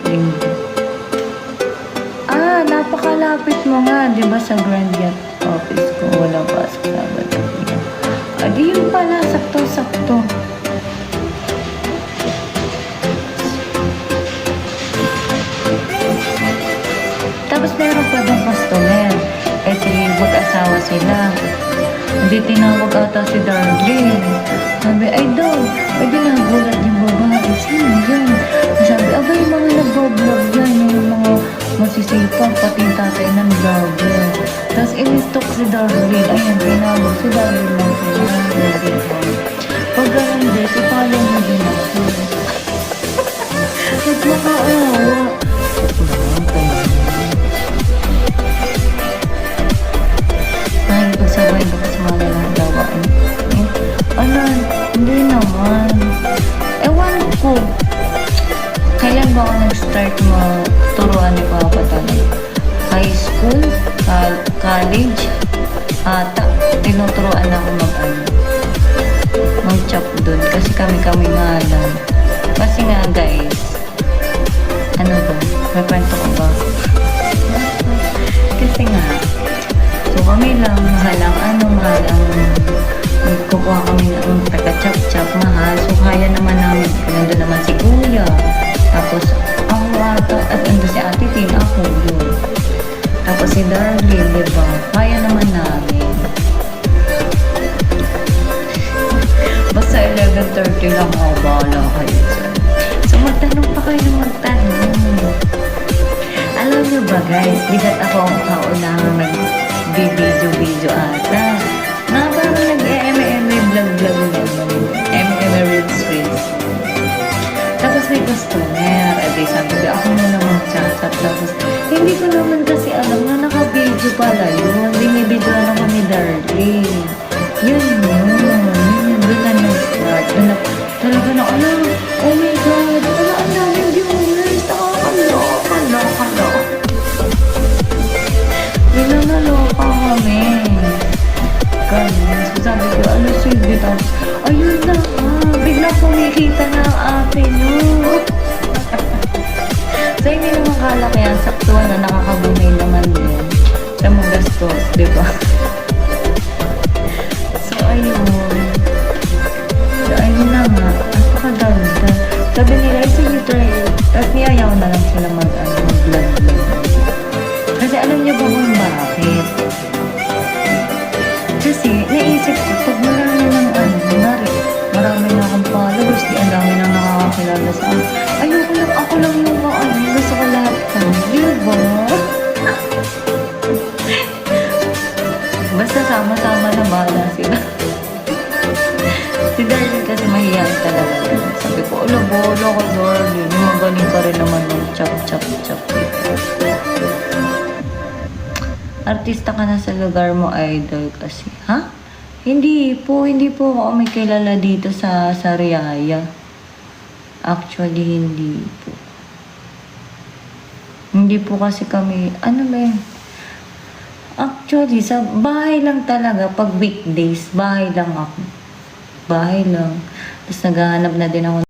Linggo. Napakalapit mo nga, di ba, sa Grand Yacht office ko. Walang pasok Sabado. Di yun pala, sakto-sakto. Tapos meron pa doon customer. Si mag-asawa sila. Hindi tinawag ata si Darlene. Sabi, ay daw, ay nagulat yung babae. Sino yun? Sabi, abay, mga nag-vlog yan, yung mga masisipag, pati yung tatay ng vlogger. Tapos in-stock si Darlene. Ayan, tinawag si Darlene lang sila. Pag ganun din, ipalo mo din ako. At makaawa. Ay, pagsabay ba kasi mga lalang gawain? Hindi naman. Ewan ko. Kailan ba ako nag-start mo turuan ni Papa talaga? High school? College? Ata, tinuturuan ako mag-chop dun. Kasi kami nga lang. Kasi nga guys, ano ba? May kwento ko ba? Kasi nga, so kami lang, mahalang kukuha kami ng taga-chop-chop, mahal. So kaya naman namin, nandun naman si Kuya. Tapos, ako ata, at ando si Ate Tin, ako yun. Tapos si Darlene, diba? Kaya naman namin. Basta 11:30 lang ako, bahala kayo. So magtanong pa kayo ng magtanong. Alam nyo ba guys, bigat ako ang kaunahang nag-video ata. Parang nag-MMA vlog naman. MMA Reels. Tapos may customer. Sabi ko, ako muna mag-chat. Tapos, hindi ko naman kasi alam na naka-video pala yun. Binibidyo naman ni Darlene. Yun. Doon na nag-start. Talaga na, oh my God. Ang daming viewers. Nakakaloka. Naloka kami. Ganyan. So sabi ko, silbi. Tapos, ayun na biglang kumikita na ang ate nyo. So, hindi naman kala kaya saktuan na nakakabumay naman din. Siya magastos, diba? So, ayun na nga. Napakaganda. Sabi nila, sige, try. Tapos niyayaw na lang sila mag-vlog. Kasi alam niyo ba kung bakit? Kasi naisip ko, pag marami na akong followers, ang dami na nakakakilala sa akin. Ayoko lang, ako lang yung gusto ko lahat ka. Diba? Basta sama-sama na bahala sila. Si Darlene kasi mahihayin talaga. Sabi ko, bola ko Darlene. Magaling ka rin naman ng chop. Artista ka na sa lugar mo, idol kasi. Ha? Hindi po ako may kilala dito sa Sariaya. Actually, hindi po. Hindi po kasi kami, ano ba yun? Actually, sa bahay lang talaga. Pag weekdays, bahay lang ako. Tapos naghahanap na din ako